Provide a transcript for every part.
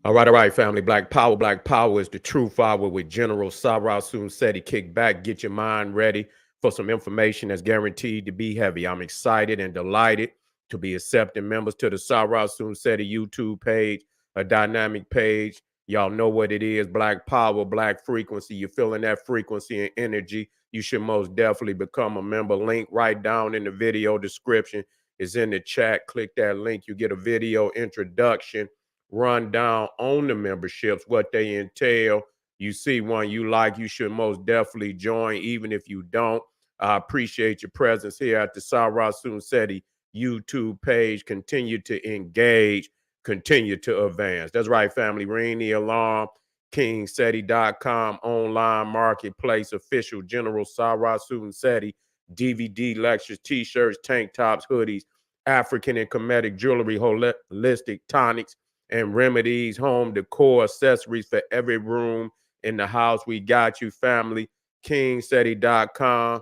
All right, family. Black Power is the true power with General Sarah Soon said he kick back, get your mind ready for some information that's guaranteed to be heavy. I'm excited and delighted to be accepting members to the Sarah Soon said YouTube page, a dynamic page. Y'all know what it is, Black Power, Black Frequency. You're feeling that frequency and energy. You should most definitely become a member. Link right down in the video description is in the chat. Click that link. You get a video introduction rundown on the memberships, what they entail. You see one you like, you should most definitely join, even if you don't. I appreciate your presence here at the Sarah Soon Seti YouTube page. Continue to engage, continue to advance. That's right, family. Ring the alarm. KingSeti.com online marketplace, official General Sarah Soon Seti DVD lectures, t-shirts, tank tops, hoodies, African and Kemetic jewelry, holistic tonics, and remedies, home decor, accessories for every room in the house. We got you, family. KingSeti.com.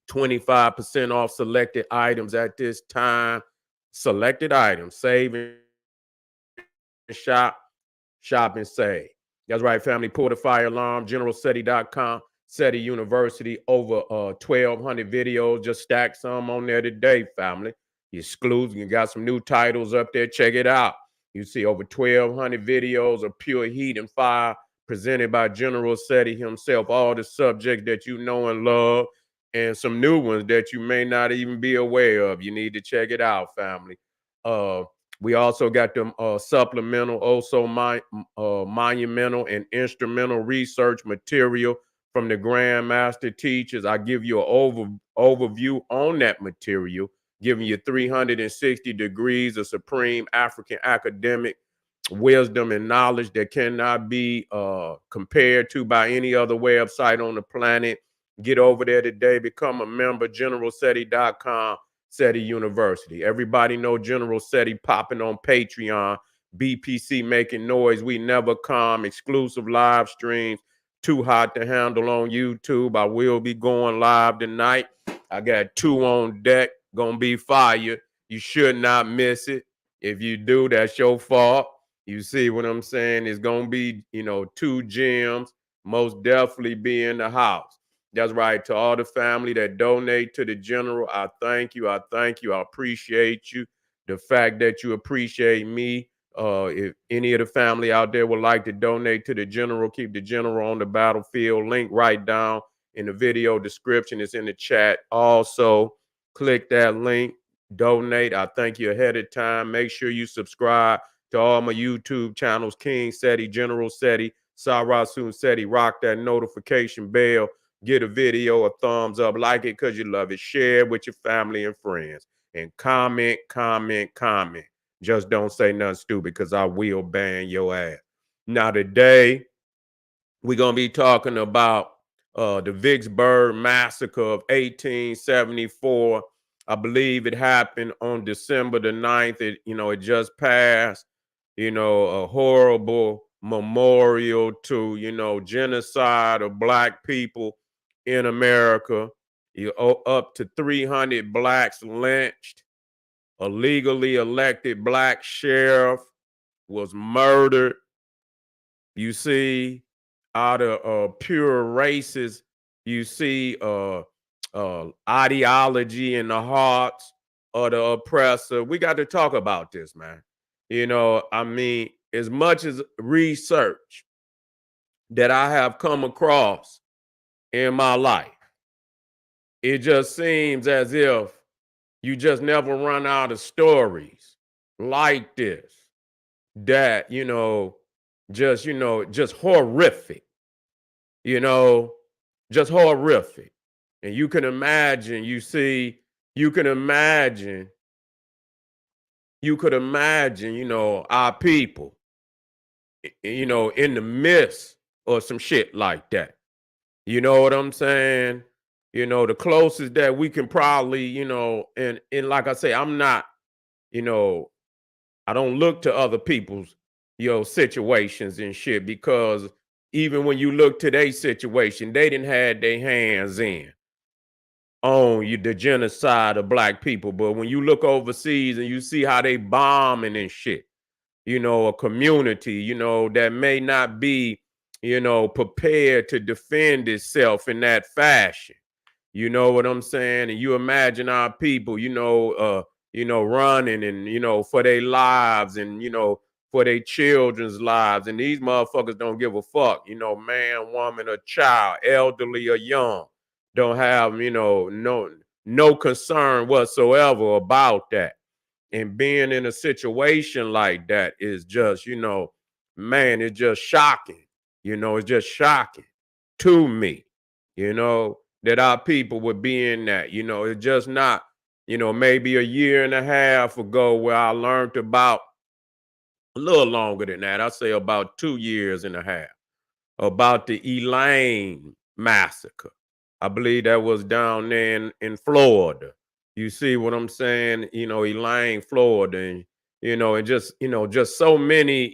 25% off selected items at this time. Selected items. Save and shop. Shop and save. That's right, family. Pull the fire alarm. GeneralSeti.com. SETI University. Over 1,200 videos. Just stack some on there today, family. Exclusive. You got some new titles up there. Check it out. You see over 1,200 videos of pure heat and fire presented by General Seti himself. All the subjects that you know and love, and some new ones that you may not even be aware of. You need to check it out, family. Uh, we also got them supplemental, also monumental and instrumental research material from the Grandmaster teachers. I give you an overview on that material, giving you 360 degrees of supreme African academic wisdom and knowledge that cannot be compared to by any other website on the planet. Get over there today, become a member, generalseti.com, SETI University. Everybody know General SETI popping on Patreon, BPC making noise, we never come, exclusive live streams, too hot to handle on YouTube. I will be going live tonight. I got two on deck, gonna be fire. You should not miss it. If you do, that's your fault. You see what I'm saying? It's gonna be, two gems, most definitely be in the house. That's right. To all the family that donate to the general, I thank you. I thank you. I appreciate you. The fact that you appreciate me. If any of the family out there would like to donate to the general, keep the general on the battlefield. Link right down in the video description. It's in the chat. Also, click that link, donate. I thank you ahead of time. Make sure you subscribe to all my YouTube channels, King Seti, General Seti, Sarah Soon Seti. Rock that notification bell. Get a video a thumbs up, like it because you love it. Share it with your family and friends. And comment, comment, comment. Just don't say nothing stupid because I will ban your ass. Now, today, we're going to be talking about the Vicksburg Massacre of 1874. I believe it happened on December the 9th. It just passed, a horrible memorial to, genocide of Black people in America. Up to 300 Blacks lynched. A legally elected Black sheriff was murdered. You see, out of pure races, you see ideology in the hearts of the oppressor. We got to talk about this, man. As much as research that I have come across in my life, it just seems as if you just never run out of stories like this that, just horrific, you know, just horrific. And you can imagine, you can imagine, you could imagine, our people, in the midst of some shit like that. You know what I'm saying? The closest that we can probably, and like I say, I'm not, you know, I don't look to other people's, situations and shit because even when you look to their situation, they didn't have their hands in on the genocide of Black people. But when you look overseas and you see how they bombing and shit, a community, that may not be, prepared to defend itself in that fashion. You know what I'm saying? And you imagine our people, running and, for their lives and, for their children's lives. And these motherfuckers don't give a fuck, man, woman, or child, elderly or young, don't have, no concern whatsoever about that. And being in a situation like that is just, man, it's just shocking. It's just shocking to me, that our people would be in that. It's just not, maybe a year and a half ago where I learned about a little longer than that. I'd say about 2 years and a half about the Elaine massacre. I believe that was down there in Florida. You see what I'm saying? Elaine, Florida, and and just so many,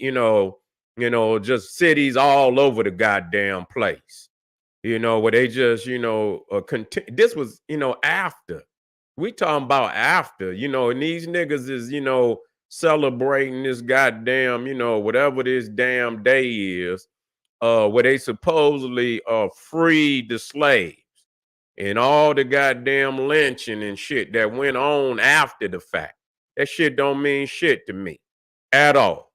just cities all over the goddamn place. Where they just, this was, after. We talking about after, and these niggas is, celebrating this goddamn, whatever this damn day is, where they supposedly freed the slaves and all the goddamn lynching and shit that went on after the fact. That shit don't mean shit to me at all.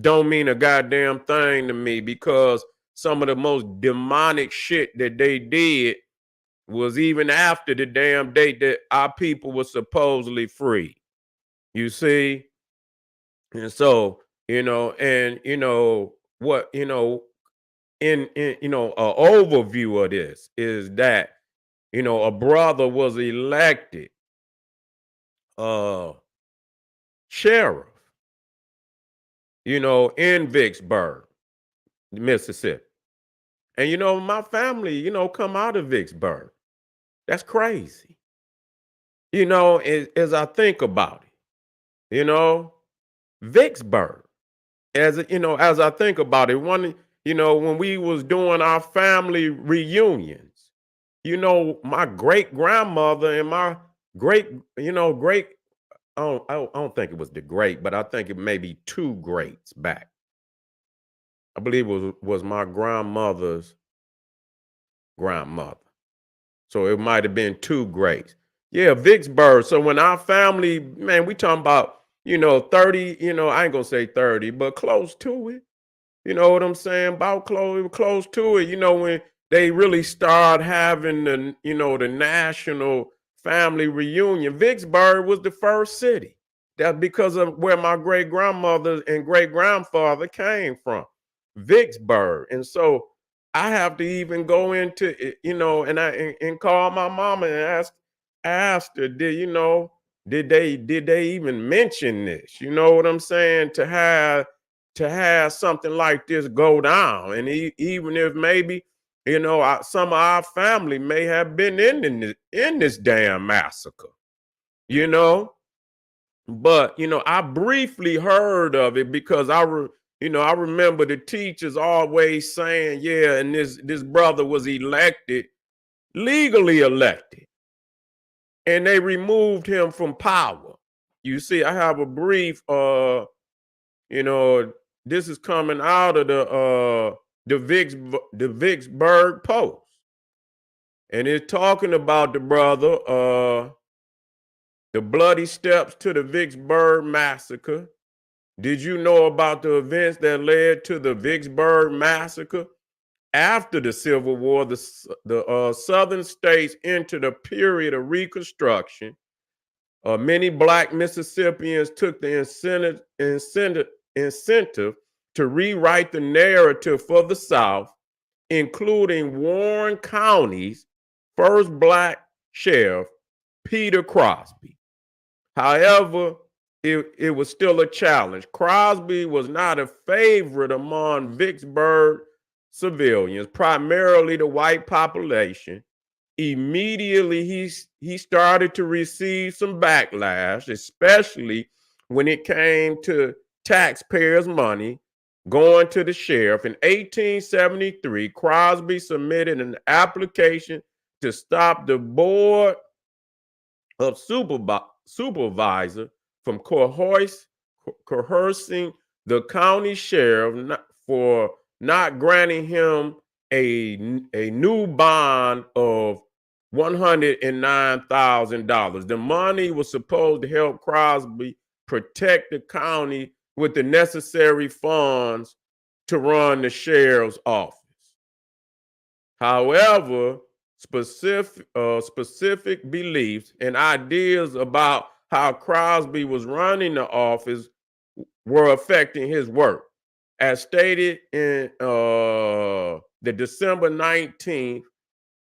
Don't mean a goddamn thing to me, because some of the most demonic shit that they did was even after the damn date that our people were supposedly free. You see? And so, and what, in an overview of this is that, a brother was elected sheriff, in Vicksburg, Mississippi. And my family, come out of Vicksburg. That's crazy. As I think about it, Vicksburg, as I think about it, when we was doing our family reunions, my great grandmother and my great, great, I don't think it was the great, but I think it may be two greats back. I believe it was my grandmother's grandmother. So it might have been two greats. Yeah, Vicksburg. So when our family, man, we talking about, 30, I ain't gonna say 30, but close to it. You know what I'm saying? About close to it. When they really start having the national family reunion, Vicksburg was the first city. That's because of where my great grandmother and great grandfather came from, Vicksburg. And so I have to even go into it, and call my mama and asked her, did they even mention this? You know what I'm saying? To have something like this go down, and even if maybe some of our family may have been in this damn massacre, you know. But I briefly heard of it because I remember the teachers always saying, yeah, and this brother was elected, legally elected, and they removed him from power. You see, I have a brief you know, this is coming out of the Vicksburg Post. And it's talking about the brother, the bloody steps to the Vicksburg massacre. Did you know about the events that led to the Vicksburg massacre? After the Civil War, the southern states entered a period of reconstruction. Many Black Mississippians took the incentive to rewrite the narrative for the South, including Warren County's first Black sheriff, Peter Crosby. However, it was still a challenge. Crosby was not a favorite among Vicksburg civilians, primarily the white population. Immediately, he started to receive some backlash, especially when it came to taxpayers' money going to the sheriff. In 1873, Crosby submitted an application to stop the board of supervisor from coercing the county sheriff for not granting him a new bond of $109,000. The money was supposed to help Crosby protect the county with the necessary funds to run the sheriff's office. However, specific beliefs and ideas about how Crosby was running the office were affecting his work. As stated in the December 19th,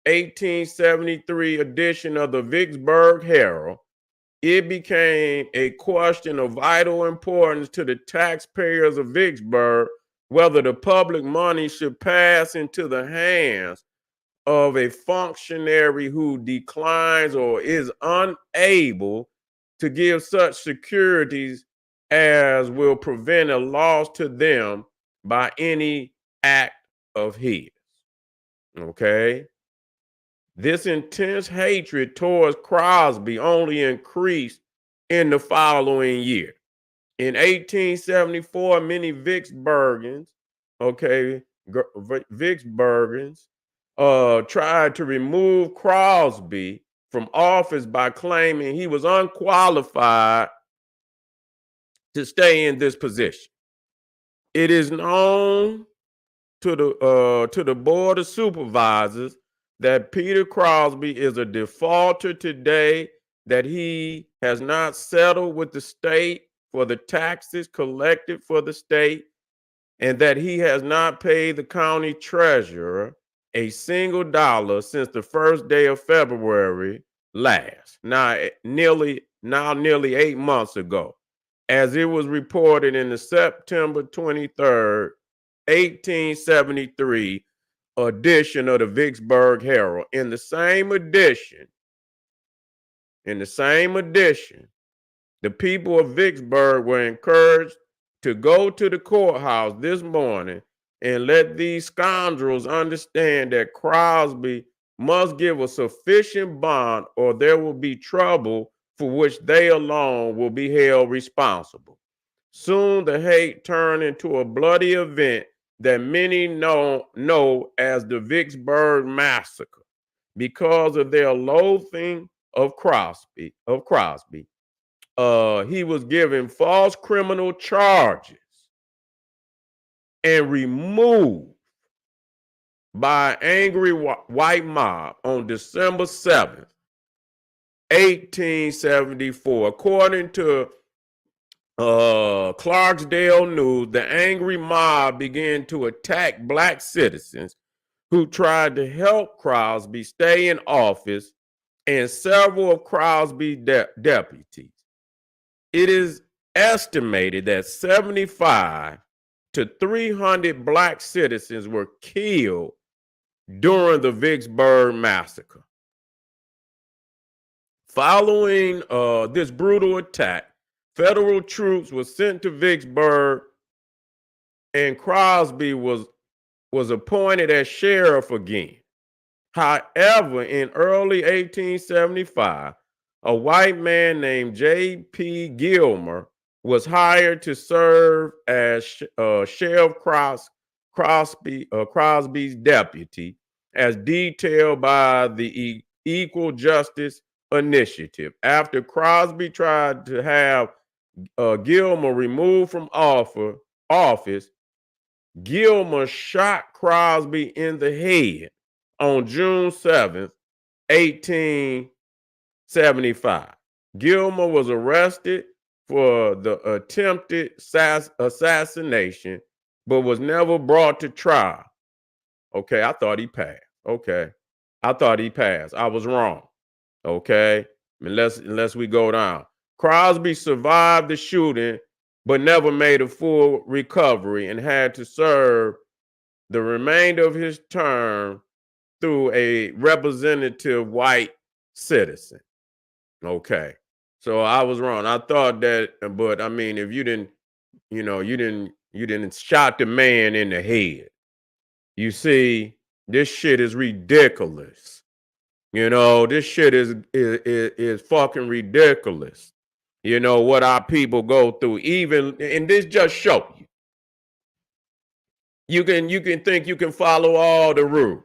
1873 edition of the Vicksburg Herald, it became a question of vital importance to the taxpayers of Vicksburg whether the public money should pass into the hands of a functionary who declines or is unable to give such securities as will prevent a loss to them by any act of his. Okay. This intense hatred towards Crosby only increased in the following year. In 1874, many Vicksburgians, okay, Vicksburgians, tried to remove Crosby from office by claiming he was unqualified to stay in this position. It is known to the board of supervisors that Peter Crosby is a defaulter today, that he has not settled with the state for the taxes collected for the state, and that he has not paid the county treasurer a single dollar since the first day of February last, nearly 8 months ago, as it was reported in the September 23rd, 1873 edition of the Vicksburg Herald. In the same edition, the people of Vicksburg were encouraged to go to the courthouse this morning and let these scoundrels understand that Crosby must give a sufficient bond or there will be trouble for which they alone will be held responsible. Soon the hate turned into a bloody event that many know as the Vicksburg Massacre because of their loathing of Crosby. He was given false criminal charges and removed by an angry white mob on December 7th, 1874. According to Clarksdale News, the angry mob began to attack black citizens who tried to help Crosby stay in office and several of Crosby's deputies. It is estimated that 75 to 300 black citizens were killed during the Vicksburg Massacre. Following this brutal attack, federal troops were sent to Vicksburg, and Crosby was appointed as sheriff again. However, in early 1875, a white man named J.P. Gilmer was hired to serve as Sheriff Crosby's deputy, as detailed by the Equal Justice Initiative. After Crosby tried to have Gilmer removed from office, Gilmer shot Crosby in the head on June 7th, 1875. Gilmer was arrested for the attempted assassination, but was never brought to trial. Okay, I thought he passed. Okay, I thought he passed. I was wrong. Okay, unless we go down. Crosby survived the shooting, but never made a full recovery and had to serve the remainder of his term through a representative white citizen. Okay, so I was wrong. I thought that, but I mean, if you didn't shot the man in the head. You see, this shit is ridiculous. This shit is fucking ridiculous. you know, what our people go through. Even, and this just show you. You can think you can follow all the rules.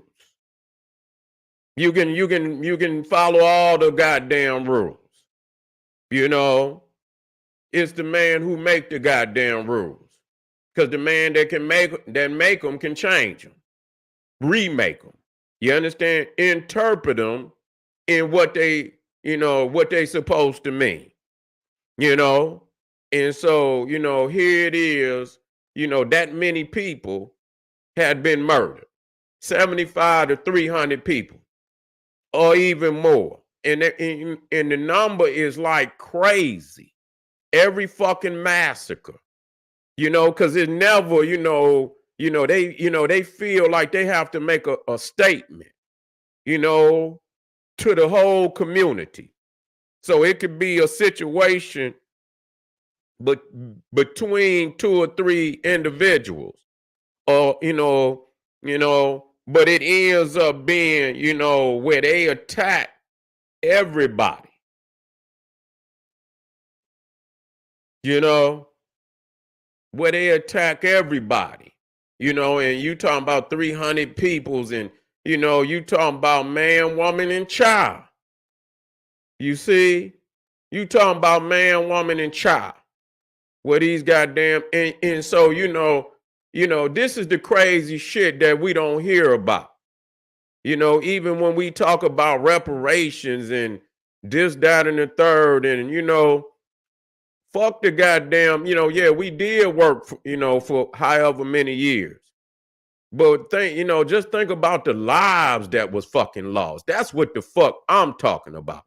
You can follow all the goddamn rules. You know, it's the man who make the goddamn rules. Because the man that make them can change them, remake them. You understand? Interpret them in what they, you know, what they supposed to mean. You know? And so, you know, here it is, you know, that many people had been murdered. 75 to 300 people, or even more. And the number is like crazy. Every fucking massacre, you know, because it never, they feel like they have to make a statement, you know, to the whole community. So it could be a situation but between 2 or 3 individuals, or but it ends up being, you know, where they attack everybody, you know, where they attack everybody, you know, and you talking about 300 peoples, and, you know, you talking about man, woman, and child. You see, you talking about man, woman, and child. Where these goddamn, and so, you know, this is the crazy shit that we don't hear about. You know, even when we talk about reparations and this, that, and the third, and, you know, fuck the goddamn, you know, yeah, we did work, for however many years. But just think about the lives that was fucking lost. That's what the fuck I'm talking about.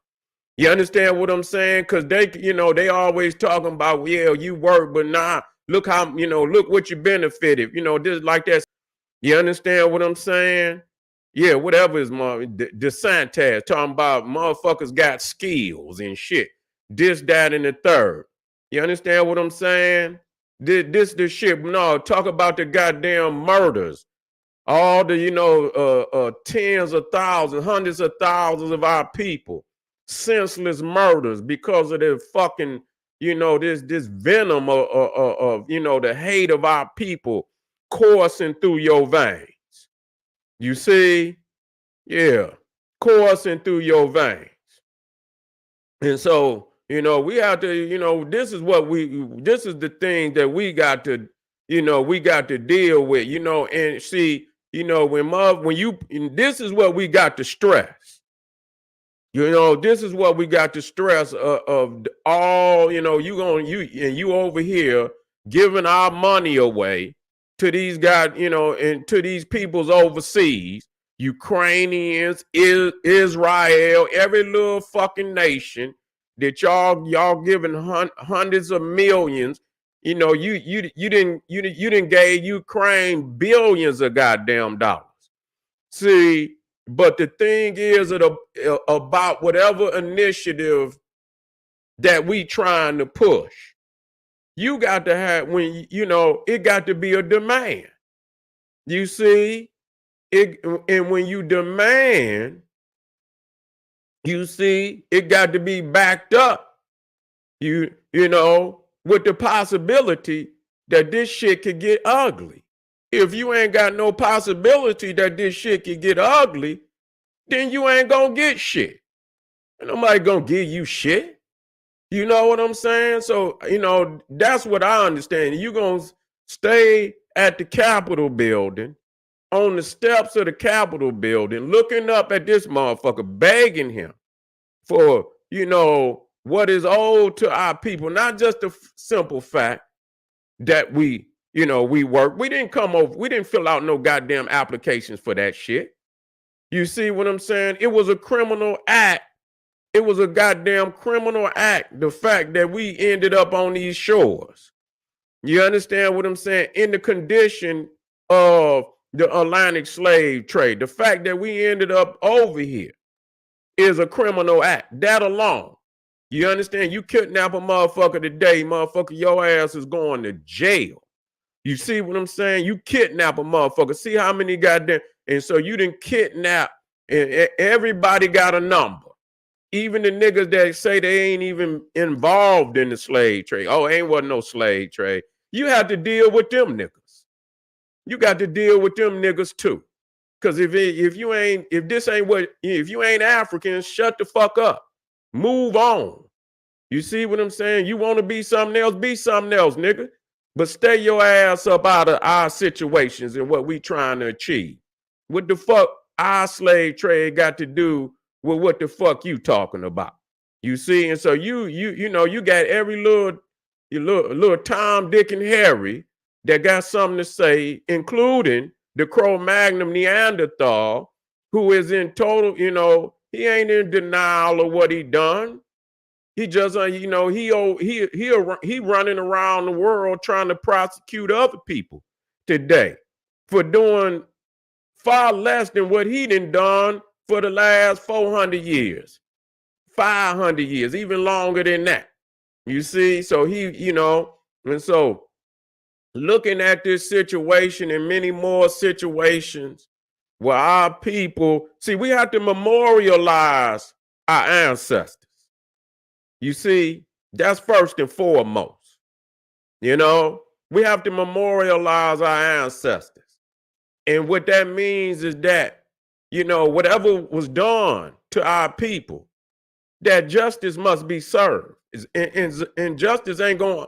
You understand what I'm saying? Because they always talking about, yeah, you work, but nah, look how, look what you benefited, this like that. You understand what I'm saying? Yeah, whatever is DeSantis talking about, motherfuckers got skills and shit. This, that, and the third. You understand what I'm saying? This shit. No, talk about the goddamn murders. All the, tens of thousands, hundreds of thousands of our people. Senseless murders because of the fucking, this venom of the hate of our people coursing through your veins. You see? Yeah, coursing through your veins. And so, we have to, this is the thing that we got to, we got to deal with, and see, this is what we got to stress. This is what we got to stress of all, you over here giving our money away to these guys, and to these peoples overseas, Ukrainians, Israel, every little fucking nation that y'all giving hundreds of millions. You didn't gave Ukraine billions of goddamn dollars. See, but the thing is about whatever initiative that we trying to push, you got to have, it got to be a demand. You see, and when you demand, you see, it got to be backed up, with the possibility that this shit could get ugly. If you ain't got no possibility that this shit could get ugly, then you ain't gonna get shit. And nobody gonna give you shit. You know what I'm saying? So, that's what I understand. You gonna stay at the Capitol building, on the steps of the Capitol building, looking up at this motherfucker, begging him for, what is owed to our people. Not just the simple fact that we work. We didn't come over, we didn't fill out no goddamn applications for that shit. You see what I'm saying? It was a criminal act. It was a goddamn criminal act, the fact that we ended up on these shores. You understand what I'm saying? In the condition of the Atlantic slave trade, the fact that we ended up over here is a criminal act. That alone. You understand? You kidnap a motherfucker today, motherfucker, your ass is going to jail. You see what I'm saying? You kidnap a motherfucker. See how many goddamn, and so you didn't kidnap, and everybody got a number. even the niggas that say they ain't even involved in the slave trade. Oh, ain't wasn't no slave trade. You have to deal with them niggas. You got to deal with them niggas too. Cause if you ain't African, shut the fuck up. Move on. You see what I'm saying? You want to be something else, nigga. But stay your ass up out of our situations and what we trying to achieve. What the fuck our slave trade got to do with what the fuck you talking about? You see, and so you know you got every little Tom, Dick, and Harry that got something to say, including the Cro-Magnon Neanderthal, who is in total, he ain't in denial of what he done. He just, he running around the world trying to prosecute other people today for doing far less than what he done for the last 400 years, 500 years, even longer than that. You see, so and so looking at this situation and many more situations where our people, see, we have to memorialize our ancestors. You see, that's first and foremost. We have to memorialize our ancestors. And what that means is that, whatever was done to our people, that justice must be served. And justice ain't going,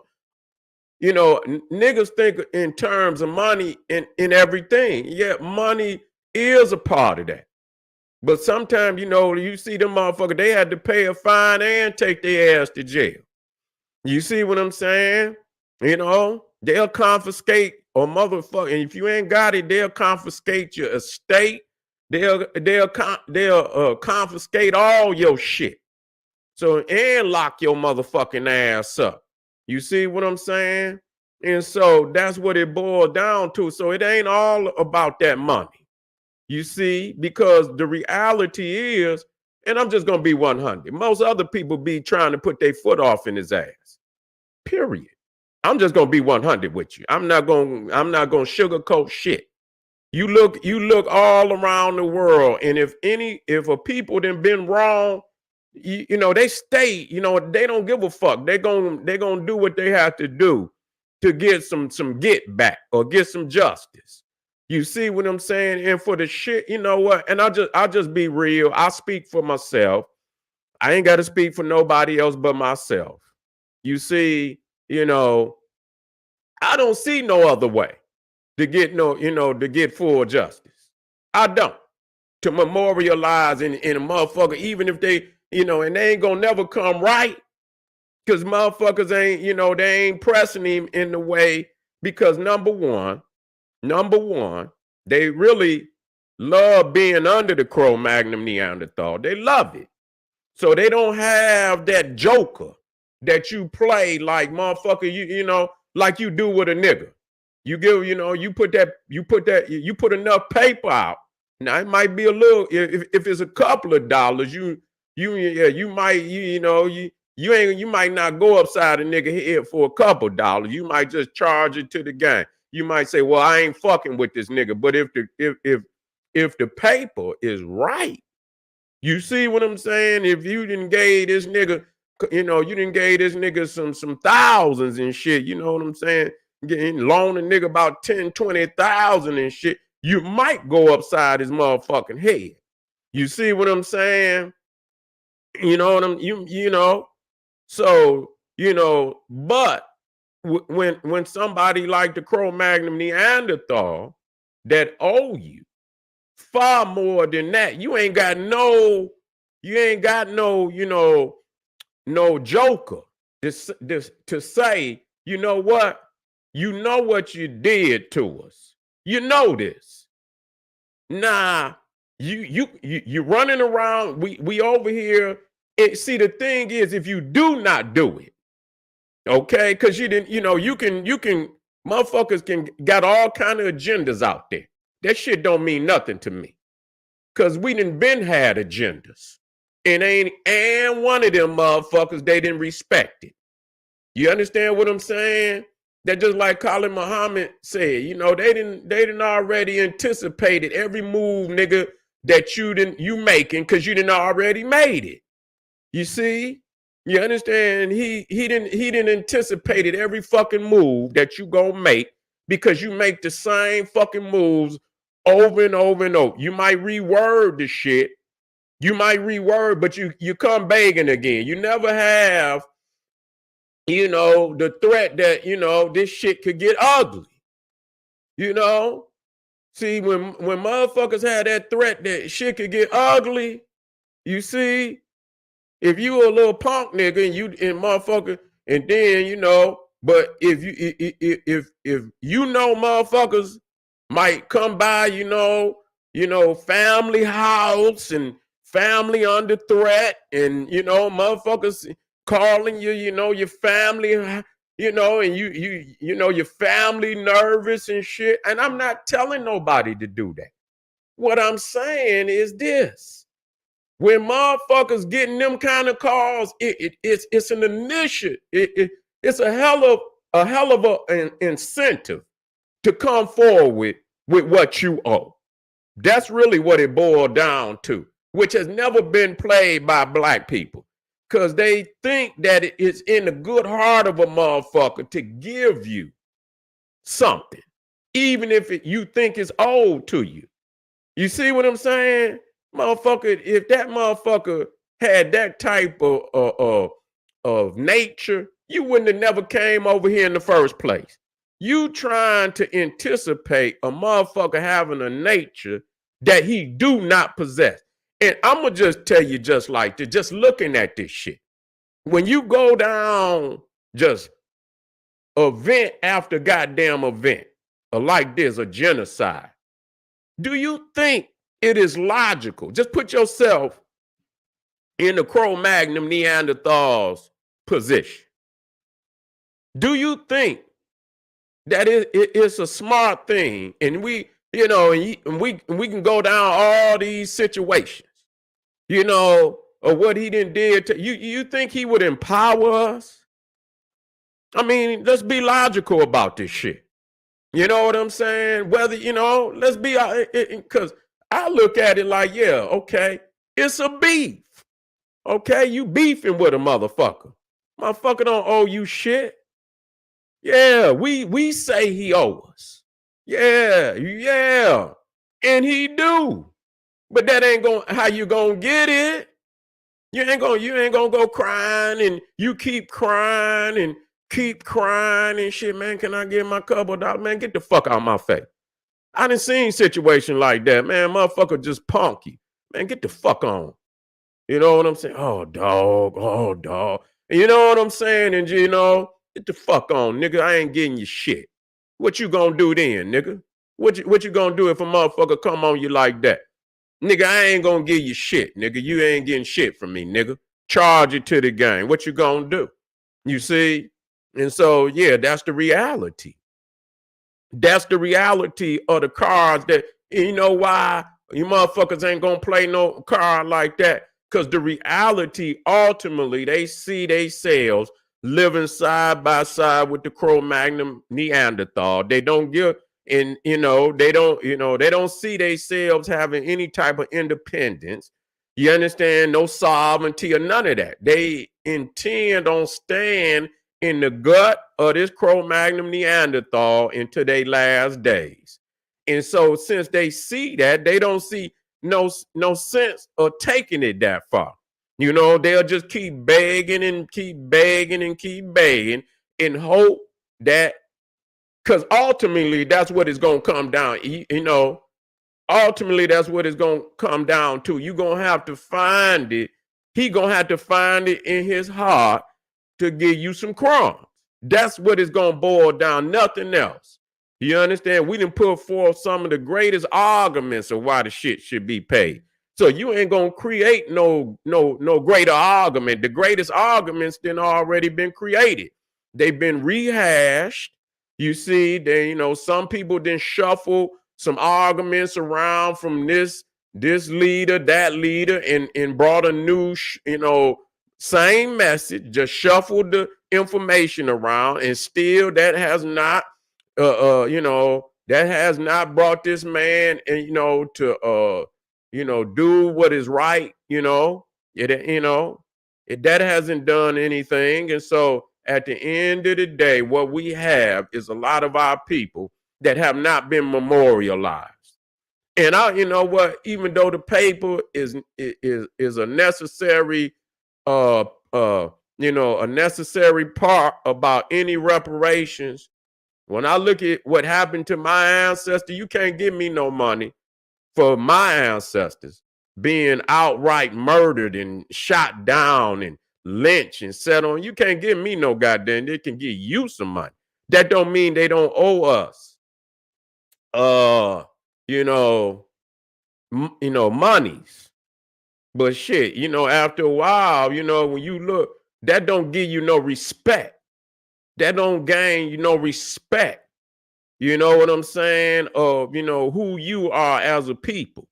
niggas think in terms of money in everything. Yeah, money is a part of that. But sometimes, you see them motherfuckers, they had to pay a fine and take their ass to jail. You see what I'm saying? They'll confiscate or motherfucker. And if you ain't got it, they'll confiscate your estate. They'll confiscate all your shit. So, and lock your motherfucking ass up. You see what I'm saying? And so that's what it boils down to. So it ain't all about that money. You see, because the reality is, and I'm just going to be 100. Most other people be trying to put their foot off in his ass. Period. I'm just going to be 100 with you. I'm not going to sugarcoat shit. You look all around the world, and if a people done been wrong, they stay, they don't give a fuck. They're going to do what they have to do to get some get back or get some justice. You see what I'm saying? And for the shit, you know what? And I'll just be real. I speak for myself. I ain't got to speak for nobody else but myself. You see, I don't see no other way to get to get full justice. I don't. To memorialize in a motherfucker, even if they, and they ain't gonna never come right, because motherfuckers ain't, they ain't pressing him in the way, because number one, they really love being under the Cro-Magnon Neanderthal. They love it. So they don't have that joker that you play like motherfucker, like you do with a nigga. You give, you put enough paper out. Now it might be a little, if it's a couple of dollars, you might not go upside a nigga head for a couple of dollars. You might just charge it to the gang. You might say, well, I ain't fucking with this nigga. But if the paper is right, you see what I'm saying? If you didn't gave this nigga, some thousands and shit, you know what I'm saying? Loan a nigga about 10, 20,000 and shit, you might go upside his motherfucking head. You see what I'm saying? So, but when somebody like the Cro-Magnon Neanderthal that owe you far more than that, you ain't got no joker to say, you know what you did to us. You know this. Nah, you running around. We over here. See, the thing is, if you do not do it, okay, because you didn't, you can motherfuckers can got all kind of agendas out there. That shit don't mean nothing to me, because we done been had agendas, and one of them motherfuckers, they didn't respect it. You understand what I'm saying? That just like Colin Muhammad said, they didn't already anticipated every move, nigga, that you making, because you didn't already made it. You see? You understand? He didn't anticipated every fucking move that you gonna make because you make the same fucking moves over and over and over. You might reword the shit. You might reword, but you come begging again. You never have, the threat that, this shit could get ugly. You know? See, when motherfuckers had that threat that shit could get ugly, you see, if you a little punk nigga and motherfucker, and then but if motherfuckers might come by, family house and family under threat, and motherfuckers calling you, your family, and your family nervous and shit. And I'm not telling nobody to do that. What I'm saying is this. When motherfuckers getting them kind of calls, it's an initiative. It's a hell of an incentive to come forward with what you owe. That's really what it boiled down to, which has never been played by black people, because they think that it's in the good heart of a motherfucker to give you something, even if you think it's owed to you. You see what I'm saying? Motherfucker, if that motherfucker had that type of nature, you wouldn't have never came over here in the first place. You trying to anticipate a motherfucker having a nature that he do not possess. And I'm going to just tell you just like this, just looking at this shit. When you go down just event after goddamn event, like this, a genocide, do you think it is logical? Just put yourself in the Cro-Magnon Neanderthals position. Do you think that it's a smart thing? And we can go down all these situations, of what he done did to you. You think he would empower us? I mean, let's be logical about this shit. You know what I'm saying? Whether, let's be, because I look at it like, yeah, okay, it's a beef. Okay, you beefing with a motherfucker. Motherfucker don't owe you shit. Yeah, we say he owe us. Yeah. And he do. But that ain't how you gonna get it. You ain't gonna go crying and you keep crying and shit, man. Can I get my couple dollars? Man, get the fuck out of my face. I done seen situation like that, man. Motherfucker just punky. Man, get the fuck on. You know what I'm saying? Oh, dog. You know what I'm saying? And get the fuck on, nigga. I ain't getting you shit. What you gonna do then, nigga? What you gonna do if a motherfucker come on you like that? Nigga, I ain't gonna give you shit, nigga. You ain't getting shit from me, nigga. Charge it to the game. What you gonna do? You see? And so, yeah, that's the reality. That's the reality of the cards that, you know why you motherfuckers ain't gonna play no card like that? Because the reality, ultimately, they see themselves living side by side with the Cro-Magnon Neanderthal. They don't give, and they don't see themselves having any type of independence. You understand? No sovereignty or none of that. They intend on staying in the gut of this Cro-Magnon Neanderthal into their last days. And so since they see that, they don't see no sense of taking it that far. They'll just keep begging and keep begging and keep begging and hope that, because ultimately that's what it's going to come down. Ultimately that's what it's going to come down to. You're going to have to find it. He going to have to find it in his heart to give you some crumbs. That's what it's going to boil down, nothing else. You understand? We didn't put forth some of the greatest arguments of why the shit should be paid. So you ain't going to create no greater argument. The greatest arguments then already been created. They've been rehashed. You see, some people then shuffle some arguments around from this leader, that leader, and brought a new, same message, just shuffled the information around, and still that has not, that has not brought this man, and to do what is right. That hasn't done anything. And so at the end of the day, what we have is a lot of our people that have not been memorialized. And you know what, even though the paper is a necessary uh a necessary part about any reparations, when I look at what happened to my ancestor, you can't give me no money for my ancestors being outright murdered and shot down and lynched and set on. You can't give me no goddamn. They can give you some money. That don't mean they don't owe us you know monies. But shit, after a while, when you look, that don't give you no respect. That don't gain you no respect. You know what I'm saying? Of who you are as a people.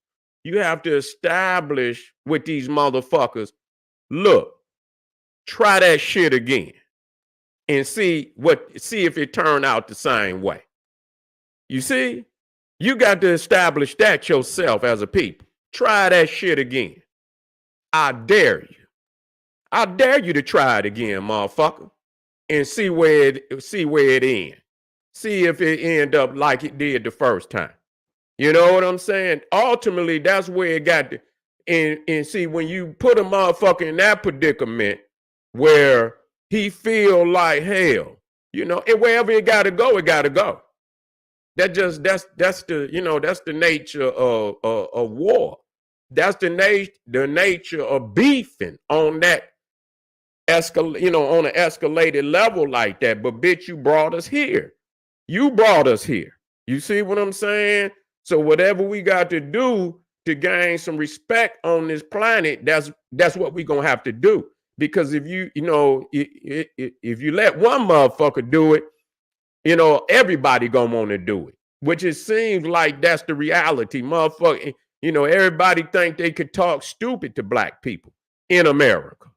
You have to establish with these motherfuckers. Look, try that shit again and see if it turned out the same way. You see? You got to establish that yourself as a people. Try that shit again. I dare you. I dare you to try it again, motherfucker, and see where it ends. See if it end up like it did the first time. You know what I'm saying? Ultimately, that's where it got to. And see, when you put a motherfucker in that predicament where he feel like hell, and wherever it got to go, it got to go. That's the nature of war. That's the nature of beefing on that on an escalated level like that. But bitch, you brought us here. You brought us here. You see what I'm saying? So whatever we got to do to gain some respect on this planet, that's what we're gonna have to do. Because if you let one motherfucker do it, everybody gonna want to do it. Which it seems like that's the reality, motherfucker. Everybody think they could talk stupid to black people in America.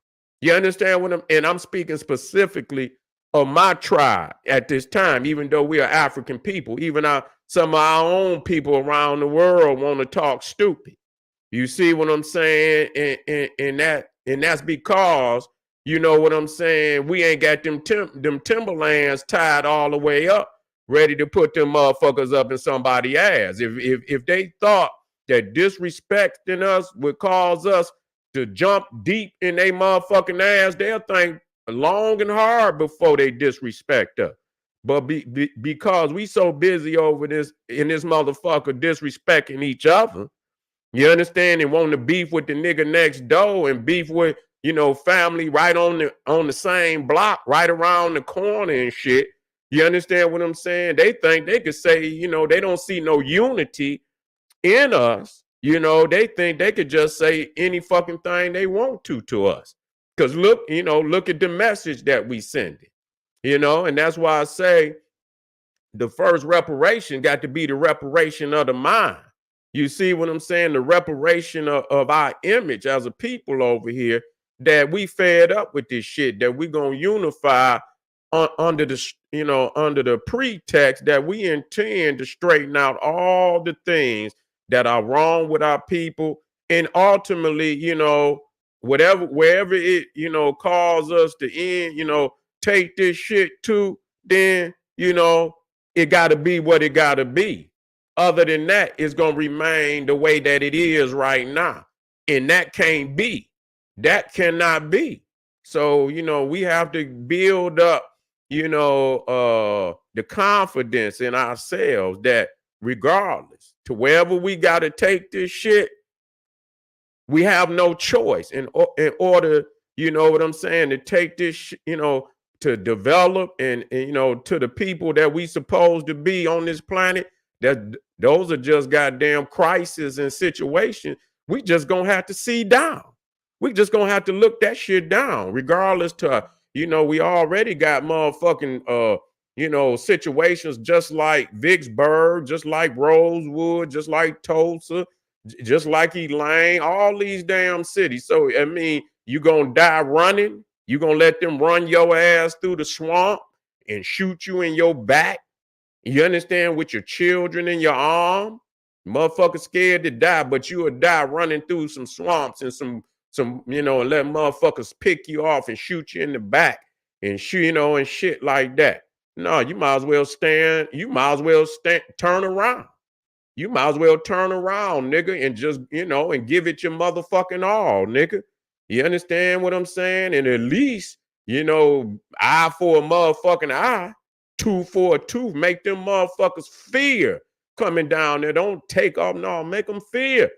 You understand what I'm speaking specifically of my tribe at this time, even though we are African people, even some of our own people around the world want to talk stupid. You see what I'm saying? And that's because, you know what I'm saying, we ain't got them timberlands tied all the way up, ready to put them motherfuckers up in somebody's ass. If they thought that disrespecting us would cause us to jump deep in their motherfucking ass, they'll think long and hard before they disrespect us. But because we so busy over this motherfucker disrespecting each other, you understand, and wanting to beef with the nigga next door and beef with family right on the same block, right around the corner and shit. You understand what I'm saying? They think they could say, they don't see no unity in us. They think they could just say any fucking thing they want to us. Because look at the message that we send it. And that's why I say the first reparation got to be the reparation of the mind. You see what I'm saying? The reparation of our image as a people over here, that we fed up with this shit, that we gonna unify under the pretext that we intend to straighten out all the things that are wrong with our people, and ultimately, wherever it calls us to end, take this shit to, then it got to be what it got to be. Other than that, it's gonna remain the way that it is right now, and that can't be. That cannot be. So we have to build up the confidence in ourselves that regardless to wherever we got to take this shit, we have no choice in order, what I'm saying, to take this, to develop and to the people that we supposed to be on this planet. That those are just goddamn crises and situations. We just gonna have to see down. We just gonna have to look that shit down, regardless to, we already got motherfucking situations just like Vicksburg, just like Rosewood, just like Tulsa, just like Elaine, all these damn cities. So I mean, you gonna die running? You gonna let them run your ass through the swamp and shoot you in your back? You understand, with your children in your arm? Motherfucker scared to die, but you would die running through some swamps and some, and let motherfuckers pick you off and shoot you in the back and shoot, and shit like that. No, you might as well turn around. You might as well turn around, nigga, and just, and give it your motherfucking all, nigga. You understand what I'm saying? And at least, eye for a motherfucking eye, tooth for a tooth, make them motherfuckers fear coming down there. Don't take off, no, make them fear,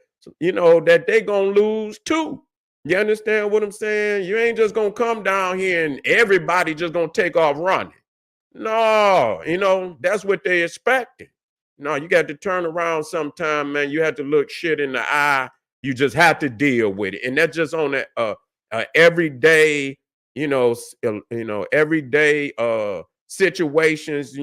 that they gonna lose too. You understand what I'm saying? You ain't just gonna come down here and everybody just gonna take off running. No, that's what they expected. No, you got to turn around sometime, man. You have to look shit in the eye. You just have to deal with it, and that's just on a everyday, everyday situations.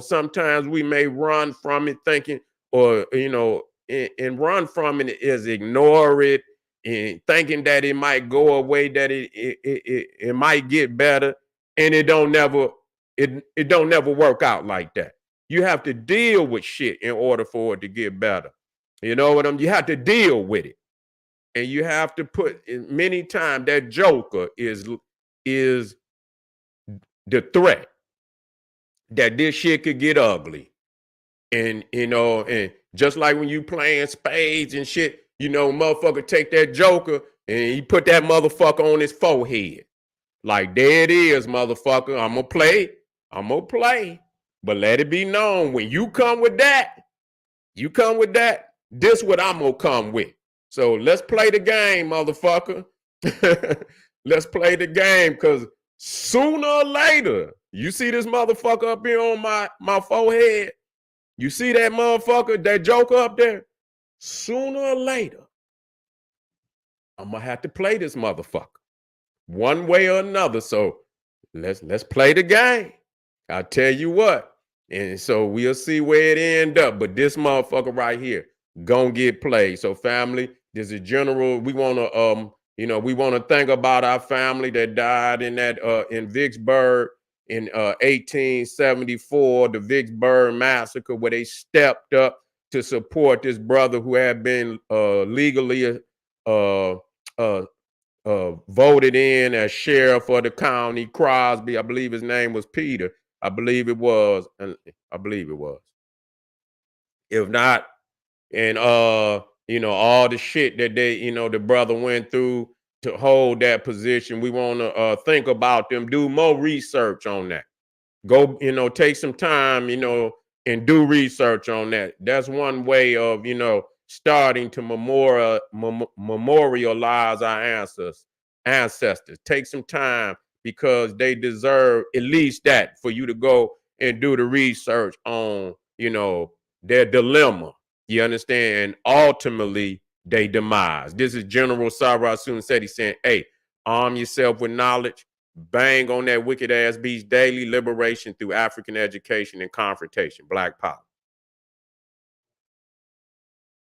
Sometimes we may run from it, thinking, or and run from it is ignore it and thinking that it might go away, that it might get better, and it don't never work out like that. You have to deal with shit in order for it to get better. You know what you have to deal with it. And you have to put many times that joker is the threat that this shit could get ugly. And and just like when you playing spades and shit, motherfucker take that joker and he put that motherfucker on his forehead. Like, there it is, motherfucker. I'm gonna play. But let it be known, when you come with that, this what I'm gonna come with. So let's play the game, motherfucker. Let's play the game, because sooner or later, you see this motherfucker up here on my forehead? You see that motherfucker, that joker up there? Sooner or later, I'm gonna have to play this motherfucker one way or another. So let's play the game. I'll tell you what. And so we'll see where it end up. But this motherfucker right here gonna get played. So family, this is general. We wanna we wanna think about our family that died in Vicksburg in 1874, the Vicksburg Massacre, where they stepped up to support this brother who had been legally voted in as sheriff of the county, Crosby. I believe his name was Peter. I believe it was. If not, and all the shit that they, the brother went through to hold that position, we want to think about them, do more research on that. Go, take some time, and do research on that. That's one way of, starting to memorialize our ancestors. Take some time, because they deserve at least that, for you to go and do the research on, their dilemma. You understand? And ultimately, their demise. This is General Sarah Sunseti saying, hey, arm yourself with knowledge. Bang on that wicked ass beast daily. Liberation through African education and confrontation. Black power.